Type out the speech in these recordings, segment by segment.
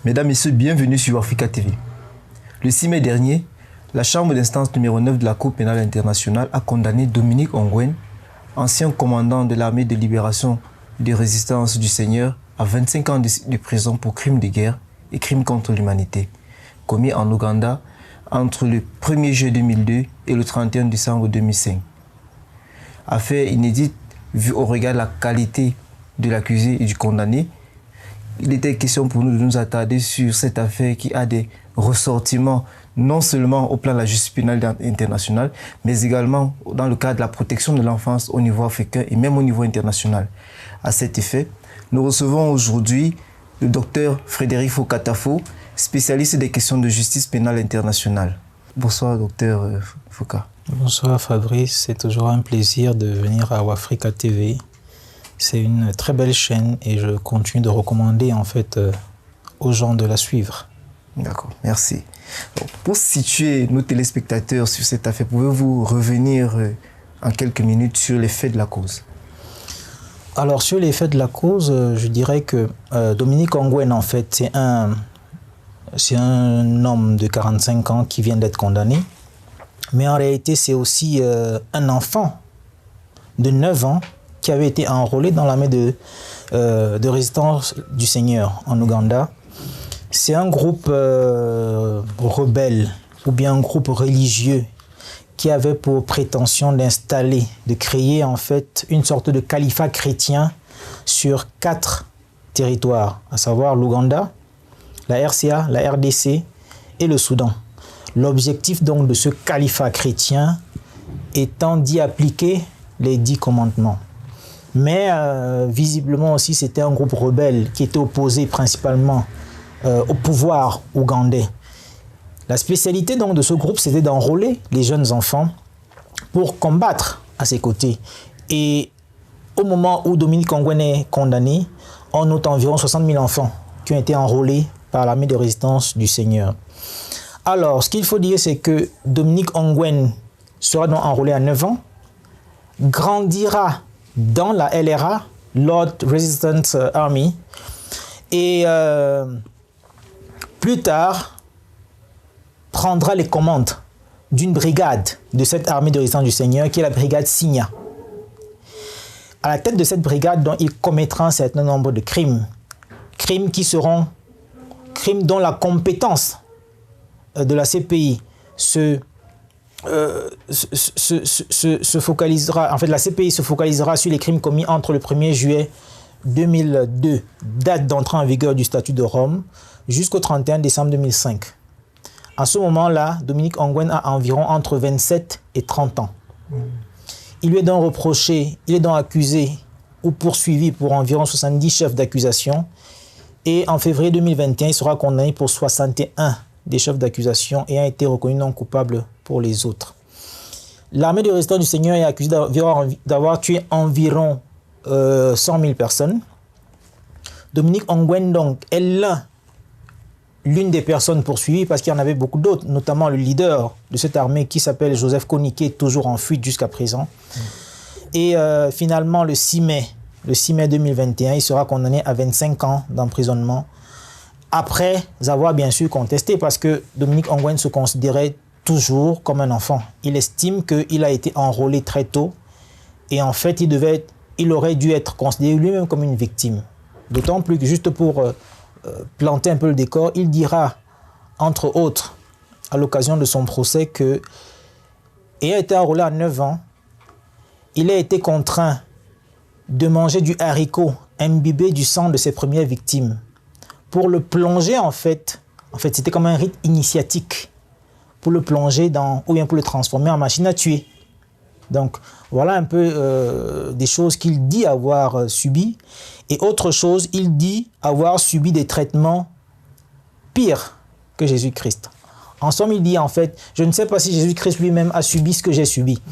Mesdames, Messieurs, bienvenue sur Africa TV. Le 6 mai dernier, la Chambre d'instance numéro 9 de la Cour pénale internationale a condamné Dominique Ongwen, ancien commandant de l'armée de libération de résistance du Seigneur, à 25 ans de prison pour crimes de guerre et crimes contre l'humanité, commis en Ouganda entre le 1er juillet 2002 et le 31 décembre 2005. Affaire inédite vue au regard de la qualité de l'accusé et du condamné. Il était question pour nous de nous attarder sur cette affaire qui a des ressortiments non seulement au plan de la justice pénale internationale, mais également dans le cadre de la protection de l'enfance au niveau africain et même au niveau international. À cet effet, nous recevons aujourd'hui le docteur Frédéric Fokatafo, spécialiste des questions de justice pénale internationale. Bonsoir, docteur Foka. Bonsoir Fabrice, c'est toujours un plaisir de venir à Africa TV. C'est une très belle chaîne et je continue de recommander en fait aux gens de la suivre. D'accord, merci. Donc, pour situer nos téléspectateurs sur cette affaire, pouvez-vous revenir en quelques minutes sur les faits de la cause? Alors sur les faits de la cause, je dirais que Dominique Ongwen en fait c'est un homme de 45 ans qui vient d'être condamné. Mais en réalité c'est aussi un enfant de 9 ans qui avait été enrôlé dans l'armée de résistance du Seigneur en Ouganda. C'est un groupe rebelle ou bien un groupe religieux qui avait pour prétention d'installer, de créer en fait une sorte de califat chrétien sur 4 territoires, à savoir l'Ouganda, la RCA, la RDC et le Soudan. L'objectif donc de ce califat chrétien étant d'y appliquer les 10 commandements. Mais visiblement aussi c'était un groupe rebelle qui était opposé principalement au pouvoir ougandais. La spécialité donc de ce groupe c'était d'enrôler les jeunes enfants pour combattre à ses côtés. Et au moment où Dominique Ongwen est condamné, on note environ 60 000 enfants qui ont été enrôlés par l'armée de résistance du Seigneur. Alors ce qu'il faut dire c'est que Dominique Ongwen sera donc enrôlé à 9 ans, grandira dans la LRA, Lord Resistance Army, et plus tard prendra les commandes d'une brigade de cette armée de résistance du Seigneur qui est la brigade Signa. À la tête de cette brigade, donc, il commettra un certain nombre de crimes. Crimes qui seront crimes dont la compétence de la CPI se focalisera, en fait la CPI se focalisera sur les crimes commis entre le 1er juillet 2002, date d'entrée en vigueur du statut de Rome, jusqu'au 31 décembre 2005. À ce moment-là, Dominique Ongwen a environ entre 27 et 30 ans. Il lui est donc reproché, il est donc accusé ou poursuivi pour environ 70 chefs d'accusation et en février 2021, il sera condamné pour 61 des chefs d'accusation et a été reconnu non coupable pour les autres. L'armée de résistance du Seigneur est accusée d'avoir tué environ 100 000 personnes. Dominique Ongwen donc est l'une des personnes poursuivies parce qu'il y en avait beaucoup d'autres, notamment le leader de cette armée qui s'appelle Joseph Kony, qui est toujours en fuite jusqu'à présent. Et finalement, le 6 mai 2021, il sera condamné à 25 ans d'emprisonnement après avoir bien sûr contesté parce que Dominique Ongwen se considérait toujours comme un enfant. Il estime qu'il a été enrôlé très tôt et en fait il aurait dû être considéré lui-même comme une victime. D'autant plus que juste pour planter un peu le décor, il dira entre autres à l'occasion de son procès que ayant été enrôlé à 9 ans, il a été contraint de manger du haricot imbibé du sang de ses premières victimes pour le plonger en fait c'était comme un rite initiatique pour le plonger ou bien pour le transformer en machine à tuer. Donc voilà un peu des choses qu'il dit avoir subies. Et autre chose, il dit avoir subi des traitements pires que Jésus-Christ. En somme, il dit en fait, je ne sais pas si Jésus-Christ lui-même a subi ce que j'ai subi.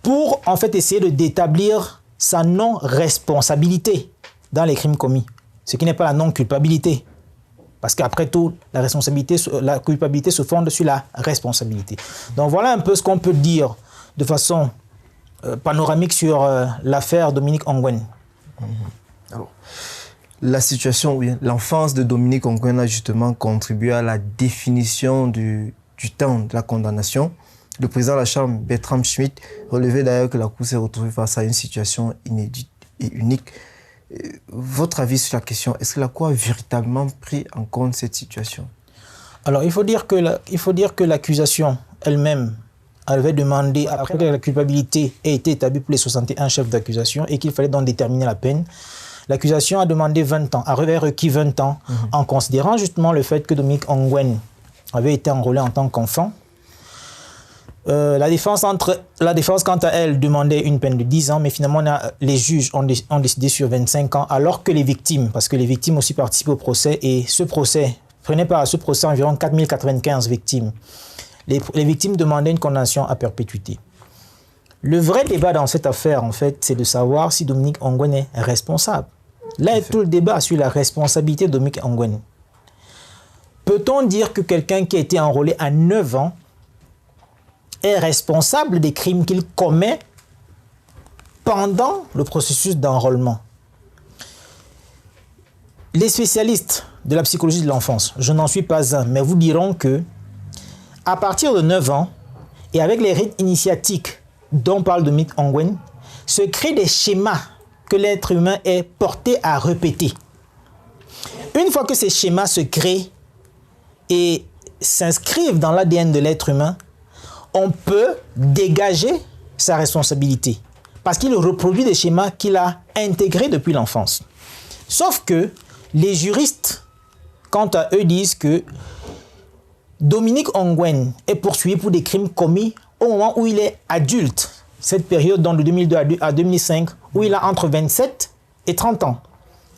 Pour en fait essayer d'établir sa non-responsabilité dans les crimes commis. Ce qui n'est pas la non-culpabilité. Parce qu'après tout, la culpabilité se fonde sur la responsabilité. Donc voilà un peu ce qu'on peut dire de façon panoramique sur l'affaire Dominique Ongwen. Alors, la situation, oui, l'enfance de Dominique Ongwen a justement contribué à la définition du temps de la condamnation. Le président de la Chambre, Bertram Schmitt, relevait d'ailleurs que la Cour s'est retrouvée face à une situation inédite et unique. Votre avis sur la question, est-ce que la Cour a véritablement pris en compte cette situation? Alors, il faut dire que l'accusation elle-même avait demandé, après que la culpabilité ait été établie pour les 61 chefs d'accusation et qu'il fallait donc déterminer la peine, l'accusation a demandé 20 ans, avait requis 20 ans, en considérant justement le fait que Dominique Ongwen avait été enrôlé en tant qu'enfant. La défense, quant à elle, demandait une peine de 10 ans, mais finalement, les juges ont décidé sur 25 ans, alors que les victimes, parce que les victimes aussi participent au procès, et ce procès, prenait part à ce procès environ 4095 victimes. Les victimes demandaient une condamnation à perpétuité. Le vrai débat dans cette affaire, en fait, c'est de savoir si Dominique Ongwen est responsable. Là est tout le débat sur la responsabilité de Dominique Ongwen. Peut-on dire que quelqu'un qui a été enrôlé à 9 ans est responsable des crimes qu'il commet pendant le processus d'enrôlement? Les spécialistes de la psychologie de l'enfance, je n'en suis pas un, mais vous diront que à partir de 9 ans, et avec les rites initiatiques dont parle Dominique Ongwen, se créent des schémas que l'être humain est porté à répéter. Une fois que ces schémas se créent et s'inscrivent dans l'ADN de l'être humain, on peut dégager sa responsabilité parce qu'il reproduit des schémas qu'il a intégrés depuis l'enfance. Sauf que les juristes, quant à eux, disent que Dominique Ongwen est poursuivi pour des crimes commis au moment où il est adulte. Cette période, donc de 2002 à 2005, où il a entre 27 et 30 ans.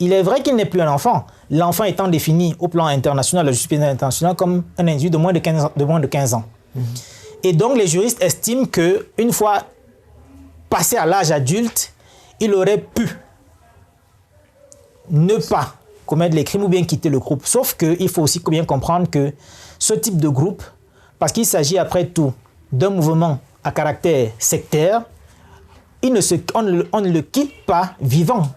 Il est vrai qu'il n'est plus un enfant, l'enfant étant défini au plan international, la justice pénale internationale, comme un individu de moins de 15 ans. Et donc les juristes estiment qu'une fois passé à l'âge adulte, il aurait pu ne pas commettre les crimes ou bien quitter le groupe. Sauf qu'il faut aussi bien comprendre que ce type de groupe, parce qu'il s'agit après tout d'un mouvement à caractère sectaire, on ne le quitte pas vivant.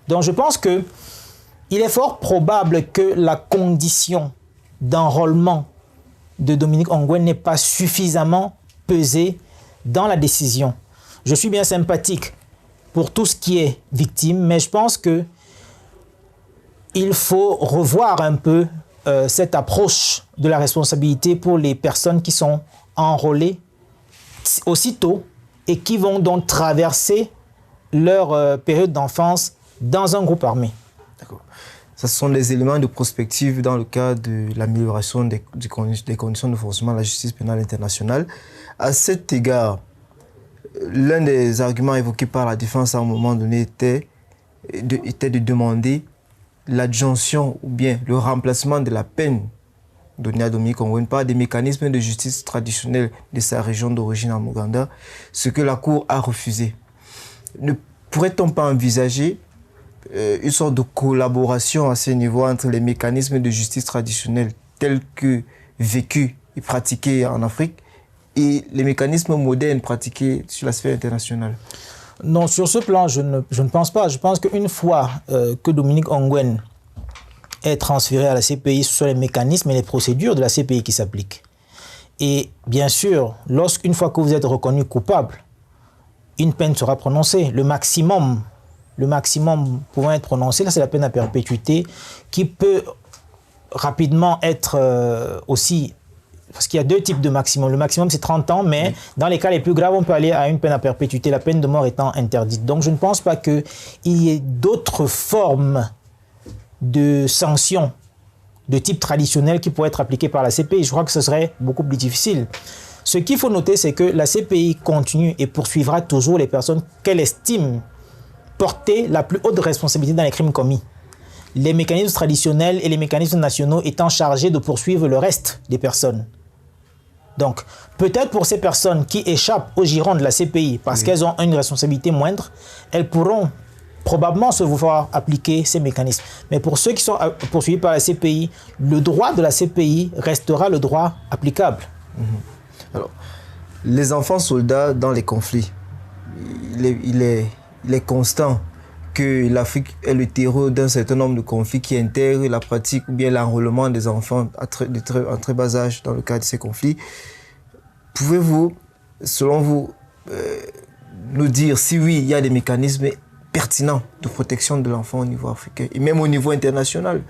Donc je pense qu'il est fort probable que la condition d'enrôlement de Dominique Ongwen n'ait pas suffisamment pesé dans la décision. Je suis bien sympathique pour tout ce qui est victime, mais je pense qu'il faut revoir un peu cette approche de la responsabilité pour les personnes qui sont enrôlées aussitôt et qui vont donc traverser leur période d'enfance dans un groupe armé. D'accord. Ce sont les éléments de prospective dans le cadre de l'amélioration des conditions de fonctionnement de la justice pénale internationale. À cet égard, l'un des arguments évoqués par la défense à un moment donné était de demander l'adjonction ou bien le remplacement de la peine donnée à Dominique Ongwen par des mécanismes de justice traditionnels de sa région d'origine en Ouganda, ce que la Cour a refusé. Ne pourrait-on pas envisager une sorte de collaboration à ce niveau entre les mécanismes de justice traditionnels tels que vécus et pratiqués en Afrique et les mécanismes modernes pratiqués sur la sphère internationale? Non, sur ce plan, je ne pense pas. Je pense qu'une fois que Dominique Ongwen est transféré à la CPI, ce sont les mécanismes et les procédures de la CPI qui s'appliquent. Et bien sûr, une fois que vous êtes reconnu coupable, une peine sera prononcée. Le maximum pouvant être prononcé, là c'est la peine à perpétuité, qui peut rapidement être aussi... Parce qu'il y a deux types de maximum. Le maximum, c'est 30 ans, mais dans les cas les plus graves, on peut aller à une peine à perpétuité, la peine de mort étant interdite. Donc, je ne pense pas qu'il y ait d'autres formes de sanctions de type traditionnel qui pourraient être appliquées par la CPI. Je crois que ce serait beaucoup plus difficile. Ce qu'il faut noter, c'est que la CPI continue et poursuivra toujours les personnes qu'elle estime porter la plus haute responsabilité dans les crimes commis. Les mécanismes traditionnels et les mécanismes nationaux étant chargés de poursuivre le reste des personnes. Donc, peut-être pour ces personnes qui échappent au giron de la CPI parce qu'elles ont une responsabilité moindre, elles pourront probablement se voir appliquer ces mécanismes. Mais pour ceux qui sont poursuivis par la CPI, le droit de la CPI restera le droit applicable. Alors, les enfants soldats dans les conflits, il est constant que l'Afrique est le terreau d'un certain nombre de conflits qui intègrent la pratique ou bien l'enrôlement des enfants en très bas âge dans le cadre de ces conflits. Pouvez-vous, selon vous, nous dire si oui, il y a des mécanismes pertinents de protection de l'enfant au niveau africain et même au niveau international?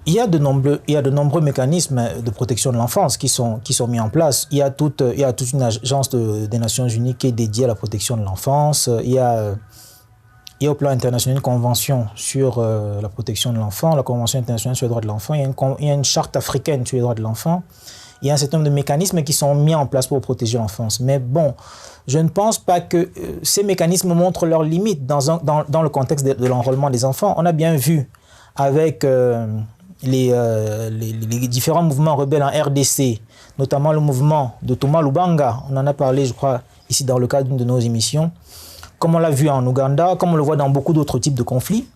Il y a de nombreux mécanismes de protection de l'enfance qui sont mis en place. Il y a toute une agence des Nations Unies qui est dédiée à la protection de l'enfance. Il y a au plan international une convention sur la protection de l'enfant, la Convention internationale sur les droits de l'enfant. Il y a une charte africaine sur les droits de l'enfant. Il y a un certain nombre de mécanismes qui sont mis en place pour protéger l'enfance. Mais bon, je ne pense pas que ces mécanismes montrent leurs limites dans le contexte de l'enrôlement des enfants. On a bien vu avec les différents mouvements rebelles en RDC, notamment le mouvement de Thomas Lubanga, on en a parlé, je crois, ici dans le cadre d'une de nos émissions, comme on l'a vu en Ouganda, comme on le voit dans beaucoup d'autres types de conflits,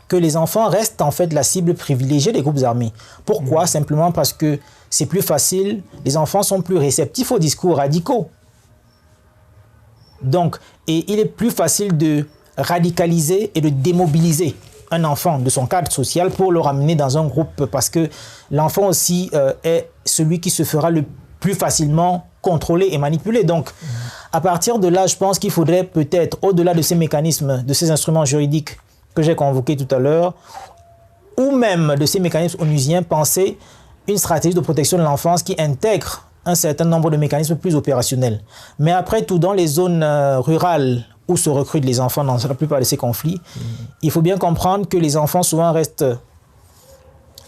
que les enfants restent en fait la cible privilégiée des groupes armés. Pourquoi? Simplement parce que c'est plus facile, les enfants sont plus réceptifs aux discours radicaux. Donc, et il est plus facile de radicaliser et de démobiliser un enfant de son cadre social pour le ramener dans un groupe, parce que l'enfant aussi est celui qui se fera le plus facilement contrôler et manipuler. Donc, à partir de là, je pense qu'il faudrait peut-être, au-delà de ces mécanismes, de ces instruments juridiques que j'ai convoqués tout à l'heure, ou même de ces mécanismes onusiens, penser une stratégie de protection de l'enfance qui intègre un certain nombre de mécanismes plus opérationnels. Mais après tout, dans les zones rurales où se recrutent les enfants dans la plupart de ces conflits, il faut bien comprendre que les enfants souvent restent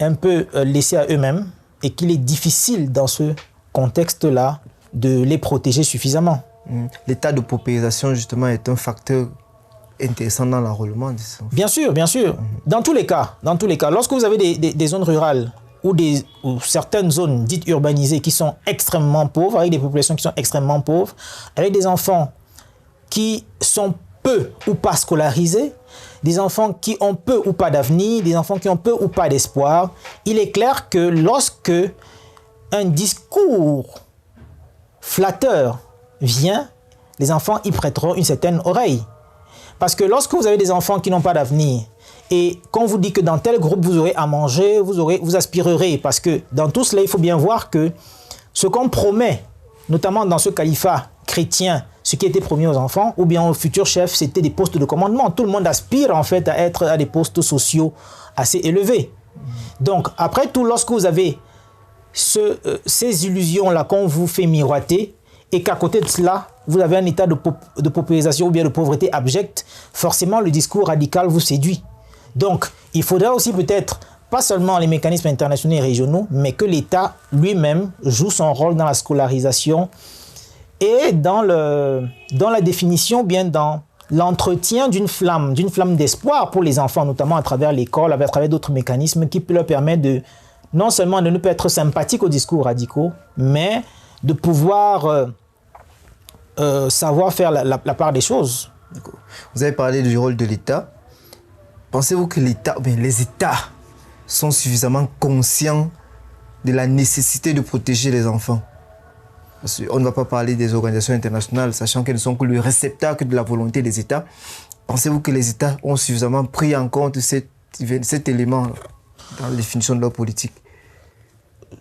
un peu laissés à eux-mêmes et qu'il est difficile dans ce contexte-là de les protéger suffisamment. L'état de paupérisation, justement, est un facteur intéressant dans l'enrôlement des enfants. Bien sûr, bien sûr. Dans tous les cas, lorsque vous avez des zones rurales ou certaines zones dites urbanisées qui sont extrêmement pauvres, avec des populations qui sont extrêmement pauvres, avec des enfants qui sont peu ou pas scolarisés, des enfants qui ont peu ou pas d'avenir, des enfants qui ont peu ou pas d'espoir, il est clair que lorsque un discours flatteur vient, les enfants y prêteront une certaine oreille. Parce que lorsque vous avez des enfants qui n'ont pas d'avenir, et qu'on vous dit que dans tel groupe vous aurez à manger, vous aspirerez, parce que dans tout cela, il faut bien voir que ce qu'on promet, notamment dans ce califat chrétien, ce qui était promis aux enfants, ou bien aux futurs chefs, c'était des postes de commandement. Tout le monde aspire en fait à être à des postes sociaux assez élevés. Donc, après tout, lorsque vous avez ces illusions-là qu'on vous fait miroiter, et qu'à côté de cela, vous avez un état de paupérisation ou bien de pauvreté abjecte, forcément le discours radical vous séduit. Donc, il faudra aussi peut-être, pas seulement les mécanismes internationaux et régionaux, mais que l'État lui-même joue son rôle dans la scolarisation et dans la définition, bien dans l'entretien d'une flamme d'espoir pour les enfants, notamment à travers l'école, à travers d'autres mécanismes qui leur permettent de, non seulement de ne pas être sympathiques aux discours radicaux, mais de pouvoir savoir faire la part des choses. Vous avez parlé du rôle de l'État. Pensez-vous que les États sont suffisamment conscients de la nécessité de protéger les enfants? Parce qu'on ne va pas parler des organisations internationales, sachant qu'elles ne sont que le réceptacle de la volonté des États. Pensez-vous que les États ont suffisamment pris en compte cet élément dans la définition de leur politique?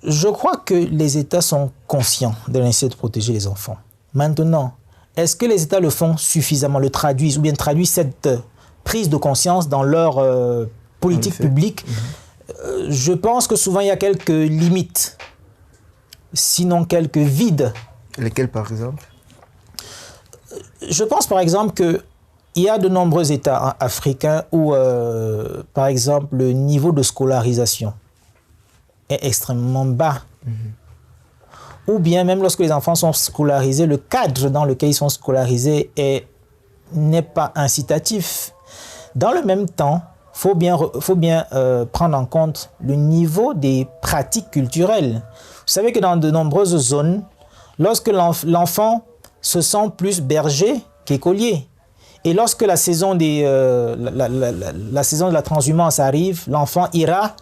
Je crois que les États sont conscients de la nécessité de protéger les enfants. Maintenant, est-ce que les États le font suffisamment, le traduisent, ou bien traduisent cette prise de conscience dans leur politique publique? Je pense que souvent il y a quelques limites, sinon quelques vides. Lesquels par exemple? Je pense par exemple qu'il y a de nombreux États africains où, par exemple, le niveau de scolarisation est extrêmement bas. Ou bien même lorsque les enfants sont scolarisés, le cadre dans lequel ils sont scolarisés n'est pas incitatif. Dans le même temps, faut bien prendre en compte le niveau des pratiques culturelles. Vous savez que dans de nombreuses zones, lorsque l'enfant se sent plus berger qu'écolier, et lorsque la saison de la transhumance arrive, l'enfant ira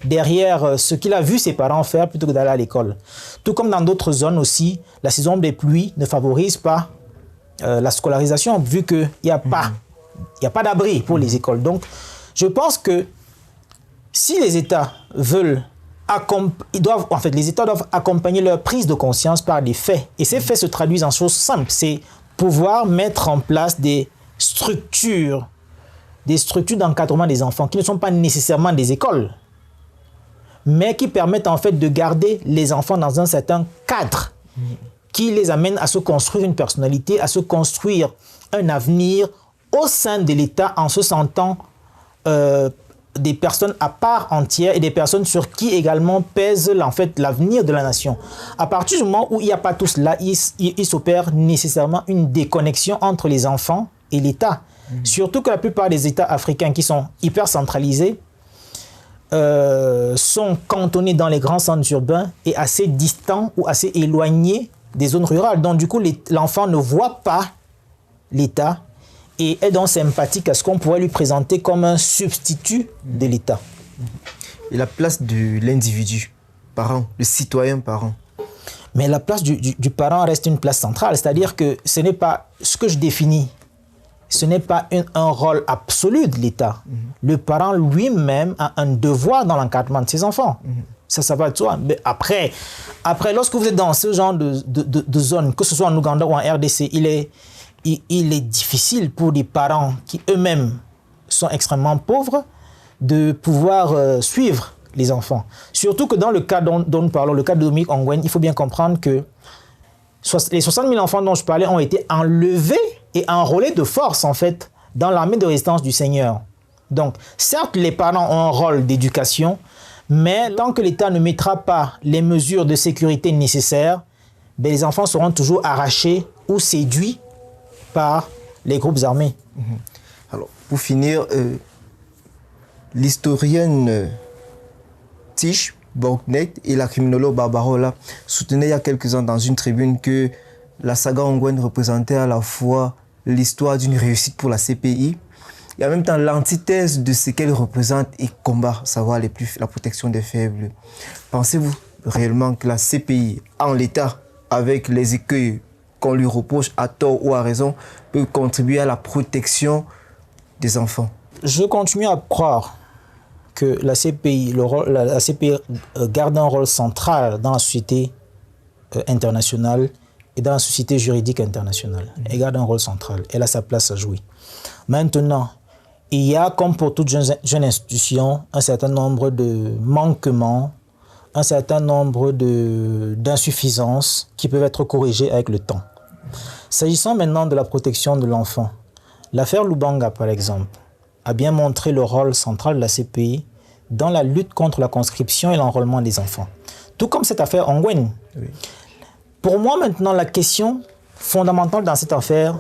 derrière ce qu'il a vu ses parents faire plutôt que d'aller à l'école. Tout comme dans d'autres zones aussi, la saison des pluies ne favorise pas la scolarisation, vu qu'il n'y a pas Il n'y a pas d'abri pour les écoles. Donc, je pense que si les États veulent les États doivent accompagner leur prise de conscience par des faits. Et ces faits se traduisent en choses simples. C'est pouvoir mettre en place des structures d'encadrement des enfants qui ne sont pas nécessairement des écoles, mais qui permettent en fait de garder les enfants dans un certain cadre qui les amène à se construire une personnalité, à se construire un avenir au sein de l'État en se sentant des personnes à part entière et des personnes sur qui également pèse en fait l'avenir de la nation. À partir du moment où il n'y a pas tout cela, il s'opère nécessairement une déconnexion entre les enfants et l'État. Surtout que la plupart des États africains qui sont hyper centralisés sont cantonnés dans les grands centres urbains et assez distants ou assez éloignés des zones rurales. Donc du coup, l'enfant ne voit pas l'État et est donc sympathique à ce qu'on pourrait lui présenter comme un substitut de l'État. Et la place de l'individu, parent, le citoyen parent. Mais la place du parent reste une place centrale, c'est-à-dire que ce n'est pas ce que je définis, ce n'est pas un rôle absolu de l'État. Le parent lui-même a un devoir dans l'encadrement de ses enfants. Ça va de soi. Mais après, lorsque vous êtes dans ce genre de zone, que ce soit en Ouganda ou en RDC, il est difficile pour des parents qui eux-mêmes sont extrêmement pauvres de pouvoir suivre les enfants. Surtout que dans le cas dont nous parlons, le cas de Dominique Ongwen, il faut bien comprendre que les 60 000 enfants dont je parlais ont été enlevés et enrôlés de force, en fait, dans l'armée de résistance du Seigneur. Donc, certes, les parents ont un rôle d'éducation, mais tant que l'État ne mettra pas les mesures de sécurité nécessaires, ben, les enfants seront toujours arrachés ou séduits par les groupes armés. Alors, pour finir, l'historienne Tish Borgnet et la criminologue Barbarola soutenaient il y a quelques ans dans une tribune que la saga Ongwen représentait à la fois l'histoire d'une réussite pour la CPI et en même temps l'antithèse de ce qu'elle représente et combat, savoir la protection des faibles. Pensez-vous réellement que la CPI, en l'état, avec les écueils qu'on lui reproche à tort ou à raison, peut contribuer à la protection des enfants? Je continue à croire que la CPI, la CPI garde un rôle central dans la société internationale et dans la société juridique internationale. Elle garde un rôle central. Elle a sa place à jouer. Maintenant, il y a, comme pour toute jeune institution, un certain nombre de manquements, un certain nombre d'insuffisances qui peuvent être corrigées avec le temps. S'agissant maintenant de la protection de l'enfant, l'affaire Lubanga, par exemple, a bien montré le rôle central de la CPI dans la lutte contre la conscription et l'enrôlement des enfants. Tout comme cette affaire Ongwen. Oui. Pour moi, maintenant, la question fondamentale dans cette affaire,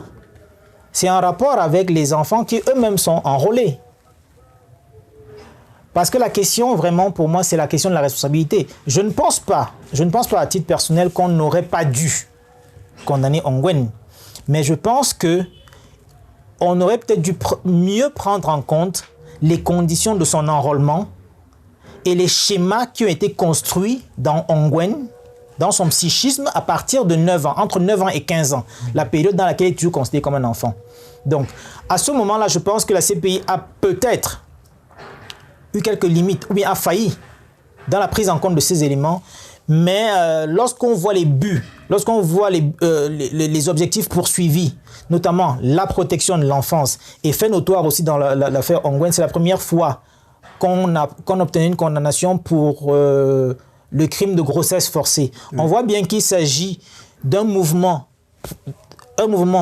c'est un rapport avec les enfants qui eux-mêmes sont enrôlés. Parce que la question, vraiment, pour moi, c'est la question de la responsabilité. Je ne pense pas à titre personnel qu'on n'aurait pas dû condamner Ongwen. Mais je pense que on aurait peut-être dû mieux prendre en compte les conditions de son enrôlement et les schémas qui ont été construits dans Ongwen, dans son psychisme, à partir de 9 ans, entre 9 ans et 15 ans, la période dans laquelle il est toujours considéré comme un enfant. Donc, à ce moment-là, je pense que la CPI a peut-être eu quelques limites, ou bien a failli dans la prise en compte de ces éléments, mais lorsqu'on voit les buts, lorsqu'on voit les objectifs poursuivis, notamment la protection de l'enfance, et fait notoire aussi dans l'affaire Ongwen, c'est la première fois qu'on obtenait une condamnation pour le crime de grossesse forcée. Oui. On voit bien qu'il s'agit d'un mouvement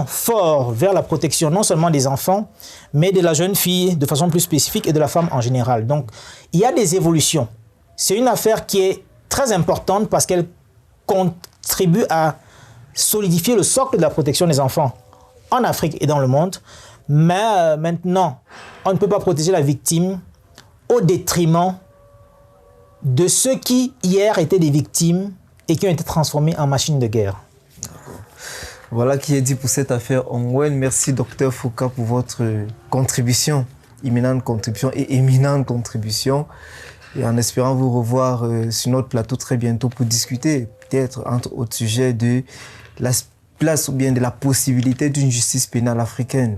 fort vers la protection non seulement des enfants, mais de la jeune fille de façon plus spécifique et de la femme en général. Donc, il y a des évolutions. C'est une affaire qui est très importante parce qu'elle contribue à solidifier le socle de la protection des enfants en Afrique et dans le monde. Mais maintenant, on ne peut pas protéger la victime au détriment de ceux qui, hier, étaient des victimes et qui ont été transformés en machines de guerre. Voilà qui est dit pour cette affaire Ongwen. Merci, Dr Foucault, pour votre contribution, imminente contribution et éminente contribution. Et en espérant vous revoir sur notre plateau très bientôt pour discuter, peut-être, entre autres sujets, de la place ou bien de la possibilité d'une justice pénale africaine.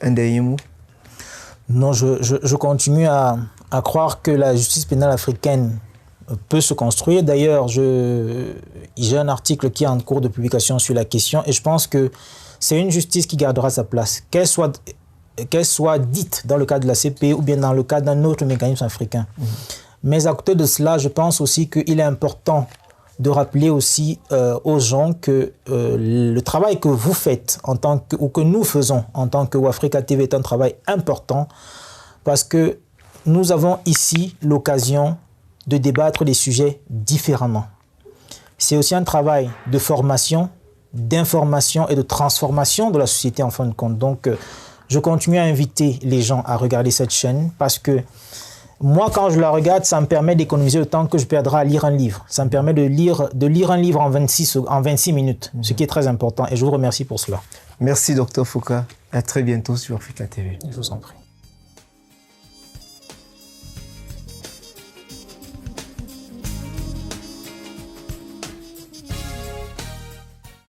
Un dernier mot? Non, je continue à croire que la justice pénale africaine peut se construire. D'ailleurs, j'ai un article qui est en cours de publication sur la question et je pense que c'est une justice qui gardera sa place, qu'elle soit dite dans le cadre de la CPI ou bien dans le cadre d'un autre mécanisme africain. Mais à côté de cela, je pense aussi qu'il est important de rappeler aussi aux gens que le travail que vous faites ou que nous faisons en tant que Africa TV est un travail important parce que nous avons ici l'occasion de débattre des sujets différemment. C'est aussi un travail de formation, d'information et de transformation de la société en fin de compte. Donc, je continue à inviter les gens à regarder cette chaîne parce que moi, quand je la regarde, ça me permet d'économiser le temps que je perdrai à lire un livre. Ça me permet de lire un livre en 26 minutes, ce qui est très important. Et je vous remercie pour cela. Merci, Dr Foucault. À très bientôt sur Africa TV. Je vous en prie.